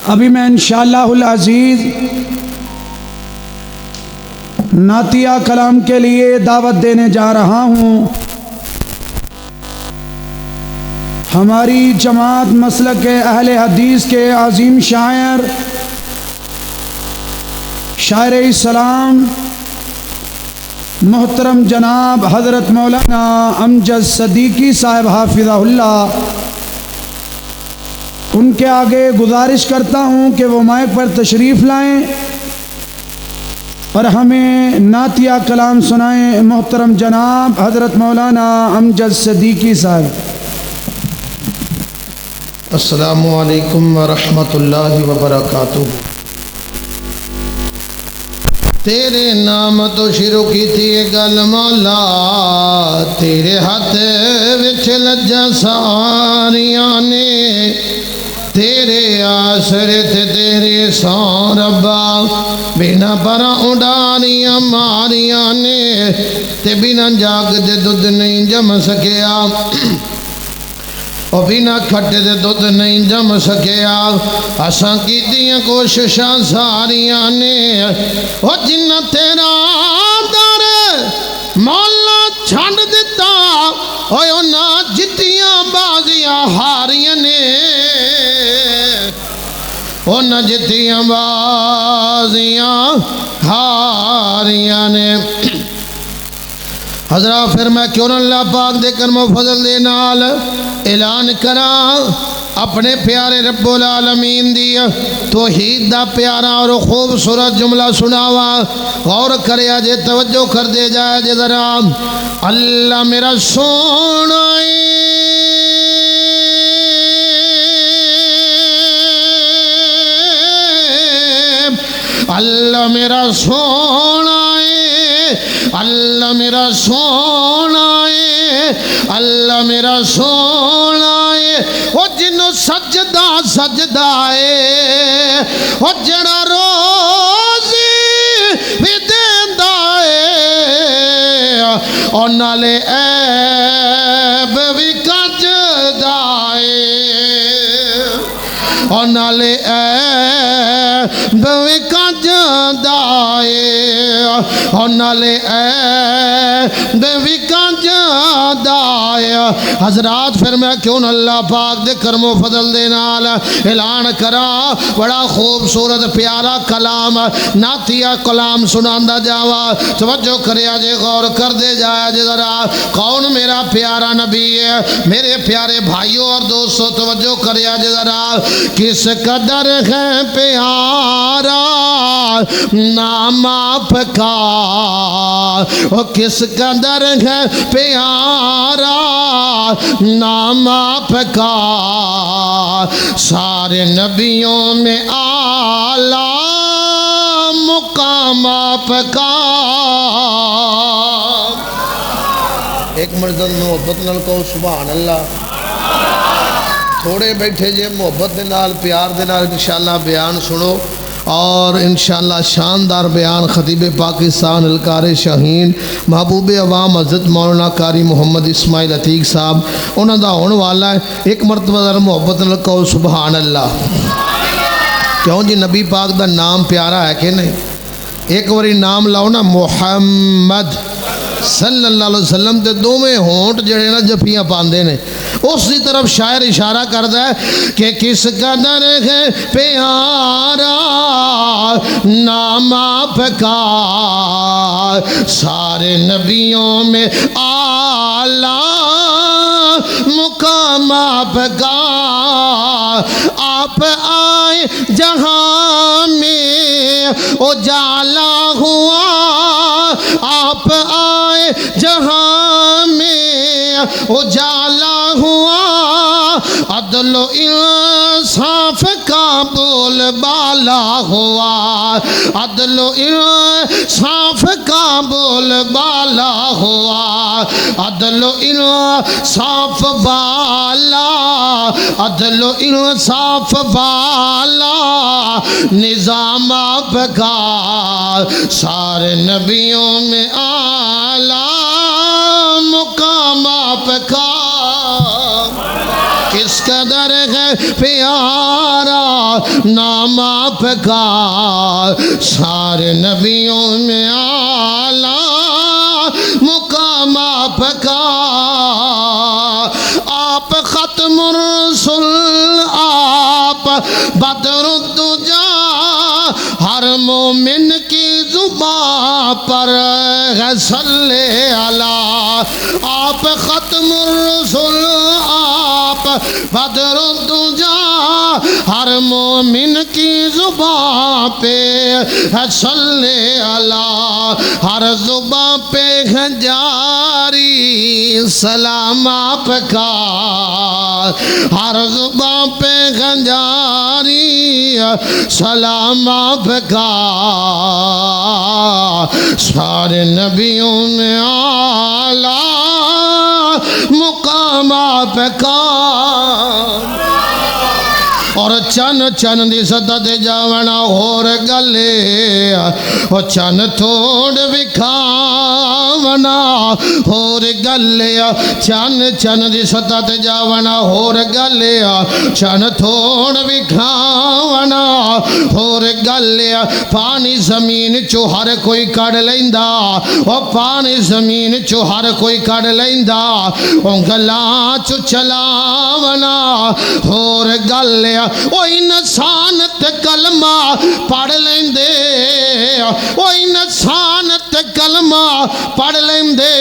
ابھی میں انشاءاللہ العزیز نعتیہ کلام کے لیے دعوت دینے جا رہا ہوں۔ ہماری جماعت مسلک اہل حدیث کے عظیم شاعر شاعر اسلام محترم جناب حضرت مولانا امجد صدیقی صاحب حافظہ اللہ، ان کے آگے گزارش کرتا ہوں کہ وہ مائک پر تشریف لائیں اور ہمیں نعتیہ کلام سنائیں۔ محترم جناب حضرت مولانا امجد صدیقی صاحب۔ السلام علیکم ورحمۃ اللہ وبرکاتہ۔ تیرے نام تو شروع کی تھی گل مولا، تیرے ہاتھ وچ لجا ساریاں نے، تیرے آسرے تے تیرے سان ربا، بنا پرا اڈانیاں ماریاں نے، تے بنا جاگ دے دودھ نہیں جم سکیا، اور بنا کھٹے دے دودھ نہیں جم سکیا۔ اساں کیتیاں کوششاں ساریاں نے، او جنہ تیرا در مولا چھڑ دیتا، او نہ جتیاں بازیاں ہاریاں نے، او نہ جتیاں بازیاں ہاریاں نے۔ حضرات پھر میں کیوں نہ اللہ پاک دے کرم و فضل دے نال اعلان کراں اپنے پیارے رب العالمین دی توحید دا پیارا اور خوبصورت جملہ سناواں، غور کریا جے، توجہ کر دے جائے جے ذرا۔ اللہ میرا سونا اللہ میرا سونا ہے، اللہ میرا سونا ہے، اللہ میرا سونا ہے، وہ جنوں سجدہ سجدہ ہے، وہ جڑا روزی بھی دیندا ہے، اور نالے عیب بھی کجدا ہے، اور نالے عیب بھی کجدا ہے، اور نالے عیب بھی کجدا ہے۔ حضرات پھر میں کیوں نہ اللہ پاک دے کرم و فضل دے نال اعلان کراں بڑا خوبصورت پیارا کلام نعتیہ کلام سناندا جاواں، توجہ کریا جے، غور کر دے جایا جے ذرا۔ کون میرا پیارا نبی ہے؟ میرے پیارے بھائیوں اور دوستوں توجہ کریا جے ذرا۔ کس قدر ہے پیارا نام آپ کا، او کس قدر ہے پیارا نام آپ کا، سارے نبیوں میں اعلیٰ مقام آپ کا۔ ایک مرتبہ محبت نال کہو سبحان اللہ۔ تھوڑے بیٹھے جے محبت دے نال پیار دے نال انشاءاللہ بیان سنو، اور انشاءاللہ شاندار بیان خطیب پاکستان القاری شاہین محبوب عوام حضرت مولانا قاری محمد اسماعیل عتیق صاحب انہاں دا ہونے والا ہے۔ ایک مرتبہ ذرا محبت نال کہو سبحان اللہ۔ کیوں جی نبی پاک دا نام پیارا ہے کہ نہیں؟ ایک واری نام لاؤ نا محمد صلی اللہ علیہ وسلم تے دوویں ہونٹ جڑے نا جفیاں پاندے نے، اس دی طرف شاعر اشارہ کردا ہے کہ کس قدر ہے پیارا نام آپ کا، سارے نبیوں میں اعلیٰ مقام آپ کا، آپ آئے جہاں میں اجالا ہوا، آپ آئے جہاں میں اجالا ہوا، عدل و انصاف کا بول بالا ہوا، عدل و انصاف کا بول بالا ہوا، عدل و انصاف بالا، عدل و انصاف بالا نظام آپ کا، سارے نبیوں میں اعلیٰ مقام آپ کا۔ کس قدر ہے پیارا نام آپ کا سارے نبیوں میں اعلیٰ مقام آپ کا آپ ختم الرسل آپ بدر الدجا ہر مومن کی زبان پر ہے صلی اللہ آپ ختم الرسل آپ بدر الدجا ہر مومن کی زبان پہ ہے صلی اللہ ہر زبان پہ ہے جاری سلام آپ کا ہر زبان پہ ہے جاری سلام آپ کا سارے نبیوں میں اعلیٰ مقام آپ کا اور چن چن دی صدت جاونا اور گلے اور چن تھوڑ وکھاونا اور گلے چن چن دی صدت جاونا اور گلے چن تھوڑ وکھاونا اور گلے پانی زمین چو ہر کوئی کڑ لیندا اور پانی زمین چو ہر کوئی کڑ لیندا اور گلاں چو چلاونا اور گلے وہ انسانت کلمہ پڑھ لیں دے وہ انسانت کلمہ پڑھ لیں دے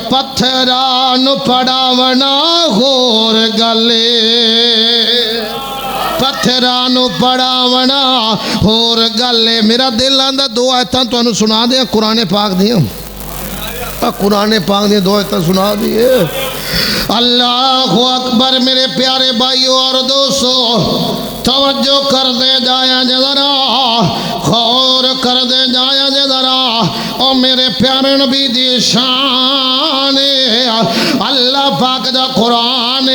پتھران پڑھاونا غور گلے پتھرانو پڑھاونا اور گلے میرا دل آندہ دو آیتاں تو انہوں سنا دیا قرآن پاک دیا قرآن پاک دیا دو آیتاں سنا دیا اللہ اکبر میرے پیارے بھائیوں اور دوستو توجہ کر دے جایا ذرا غور کر دے جایا ذرا او میرے پیارے نبی دی شان اللہ پاک دا قرآن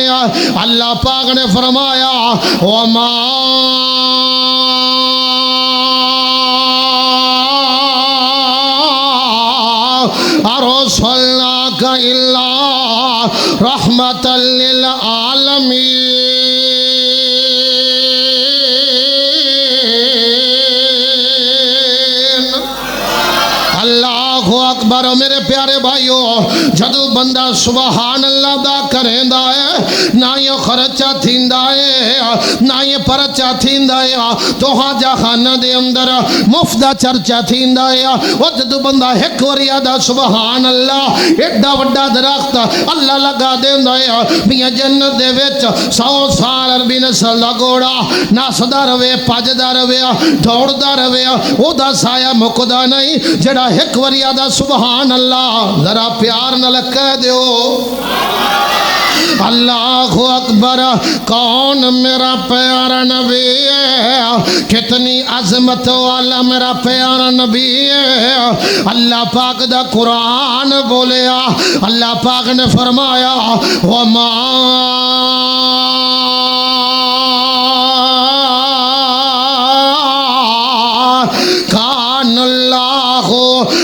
اللہ پاک نے فرمایا وما ارسلناک الا رحمت للعالمین اللہ اکبر میرے پیارے بھائیو جدو بندہ سبحان اللہ دا کریں دائے نہ یہ خرچہ تھین دائے نہ یہ پرچہ تھین دائے تو ہاں جہانہ دے اندر مفدہ چرچہ تھین دائے وہ جدو بندہ ایک وریا دا سبحان اللہ ایڈا وڈا درخت اللہ لگا دے دائے میاں جنت دے ویچ 100 سال عربی نسل دا گوڑا ناسدہ روے پاجدہ روے دوڑدہ روے او دا سایہ مکدہ نہیں جڑا ایک وریا دا سبحان اللہ ذرا پیار نہ لکھے دیو اللہ اکبر کون میرا پیارا نبی ہے کتنی عظمت والا میرا پیارا نبی ہے اللہ پاک دا قرآن بولیا اللہ پاک نے فرمایا وما کان اللہ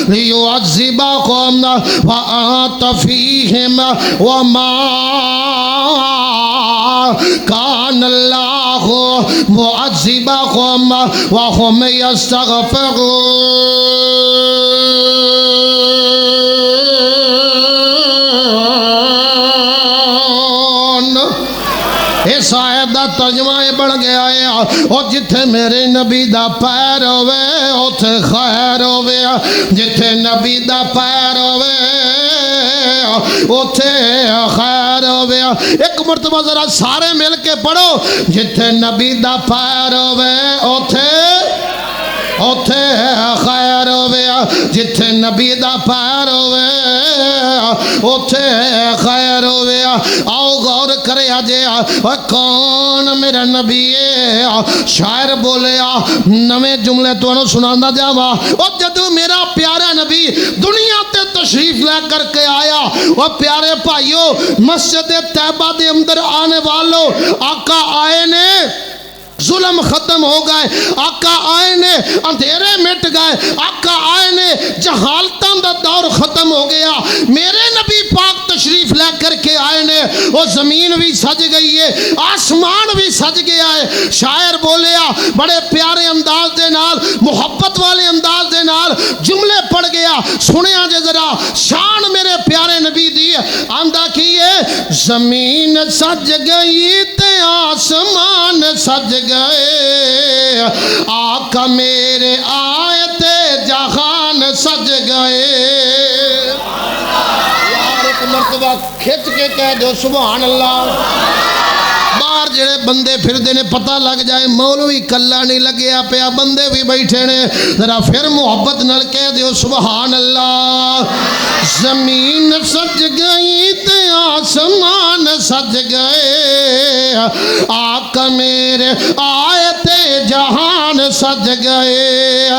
لیعذبکم وانت فیہم وما کان اللہ معذبکم وهم یستغفرون اس آیت دا ترجمہ بڑھ گیا ہے اور جتھے میرے نبی دا پیر ہوئے اتھے خیر ہوئے جتھے نبی دا پیر ہوئے اتھے خیر ہوئے ایک مرتبہ ذرا سارے مل کے پڑھو جتھے نبی دا پیر ہوئے اتھے خیر ہوئے جتھے نبی دا پیر ہوئے اتھے خیر ہوئے آؤ غور کرے آجے کون میرا نبی ہے شاعر بولے نویں جملے تو انہوں سنانا جاوا اور جدو میرا پیارا نبی دنیا تے تشریف لے کر کے آیا اور پیارے بھائیو مسجد طیبہ دے اندر آنے والوں آقا آئے نے ظلم ختم ہو گئے، آقا آئے نے اندھیرے مٹ گئے، آقا آئے نے جہالتاں دا دور ختم ہو گیا، میرے نبی پاک تشریف لے کر کے آئے نے، وہ زمین بھی سج گئی ہے، آسمان بھی سج گیا ہے۔ شاعر بولیا بڑے پیارے انداز دے نال، محبت والے انداز دے نال جملے پڑھ گیا، سنیا جے ذرا شان میرے پیارے نبی دی آندہ کیے، زمین سج گئی تے آسمان سج گئے، آقا میرے آئے تے جہان سج گئے۔ یار ایک مرتبہ کھچ کے کہہ دو سبحان اللہ۔ باہر جڑے بندے پھر دینے پتہ لگ جائے مولوی کلا نہیں لگیا پیا، بندے بھی بیٹھے نے، ذرا پھر محبت نال کہہ دیو سبحان اللہ۔ زمین سج گئی تے آسمان سج گئے، آقا میرے آئے تے جہان سج گئے،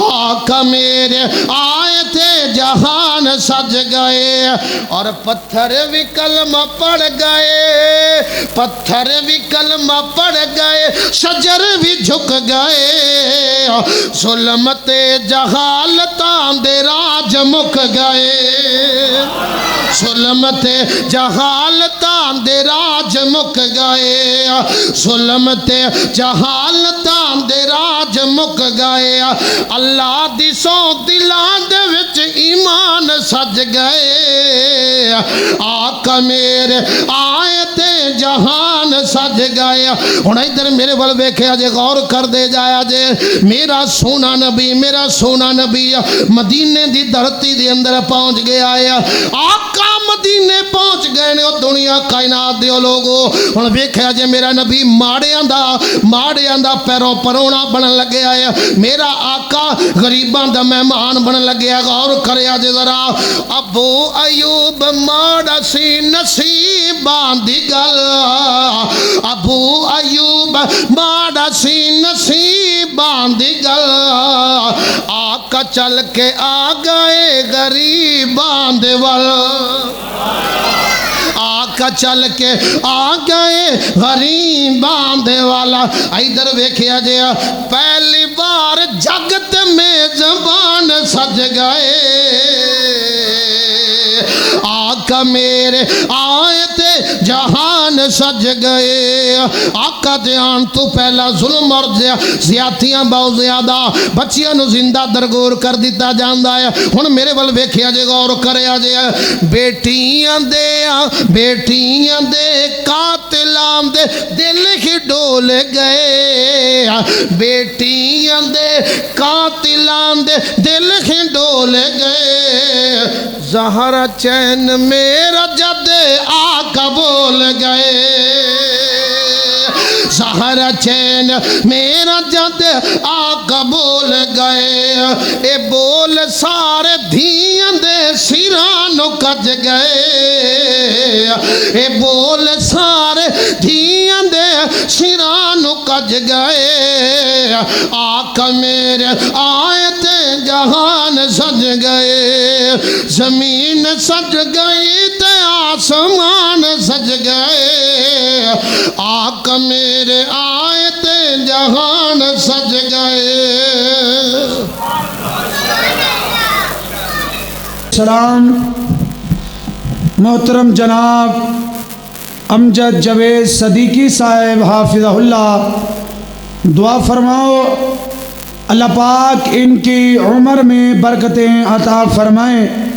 آقا میرے آئے تے جہان سج گئے، اور پتھر بھی کلمہ پڑھ گئے، پتھر بھی کلمہ پڑھ گئے، شجر بھی جھک گئے، ظلمت جہالتاں دے راج مک گئے، ظلمت جہالتاں دے راج مک گئے، ظلمت جہالتاں دے راج مک گئے، اللہ دی سو دلاں دے وچ ایمان سج گئے، آقا میرے آئے تے جہان سج گئے۔ ہن ادھر میرے ول ویکھیا جے، غور کر دے جایا جے، میرا سونا نبی، میرا سونا نبی مدینے دی دھرتی دے اندر پہنچ گیا ہے، آقا مدینے پہنچ گئے نے، دنیا کائنات دے لوگو ہن ویکھیا جے میرا نبی ماڑیاں دا پیروں پرونا بنن لگیا ہے، میرا آقا غریباں دا مہمان بنن لگیا، غور کریا جے ذرا، ابو ایوب ماڑا سی نصیباں دی گل، ابو ایوب ماڑا سی نصیباں دی گل، آقا چل کے آ گئے غریباں دے ول، آقا چل کے آ گئے غریباں دے والا۔ ادھر ویکھیا جے پہلی بار جگت میں زبان سج گئے، آقا میرے آئے تے جہان سج گئے، آقا دیان تو پہلا ظلم اور زیادتیاں بہت زیادہ بچیاں نو زندہ درگور کر دیتا جاندا ہے۔ ہن میرے ول ویکھیا جے، غور کریا جے، بیٹیاں دے قاتلاں دے دل ہی ڈول گئے، بیٹیاں دے قاتلاں دے دل ہی ڈول گئے، زہرا چین میرا جد آقا بول گئے، زہرا چین میرا جد آقا بول گئے، اے بول سارے دھیاں دے سرانو کج گئے، اے بول سارے دھیاں دے سرانو کج گئے، آقا میرے آئے تے جہان سج گئے، زمین سج گئی تے آسمان سج گئے، آقا میرے آئے تے جہان سج گئے۔ سلام محترم جناب امجد جاوید صدیقی صاحب حافظہ اللہ، دعا فرماؤ اللہ پاک ان کی عمر میں برکتیں عطا فرمائیں۔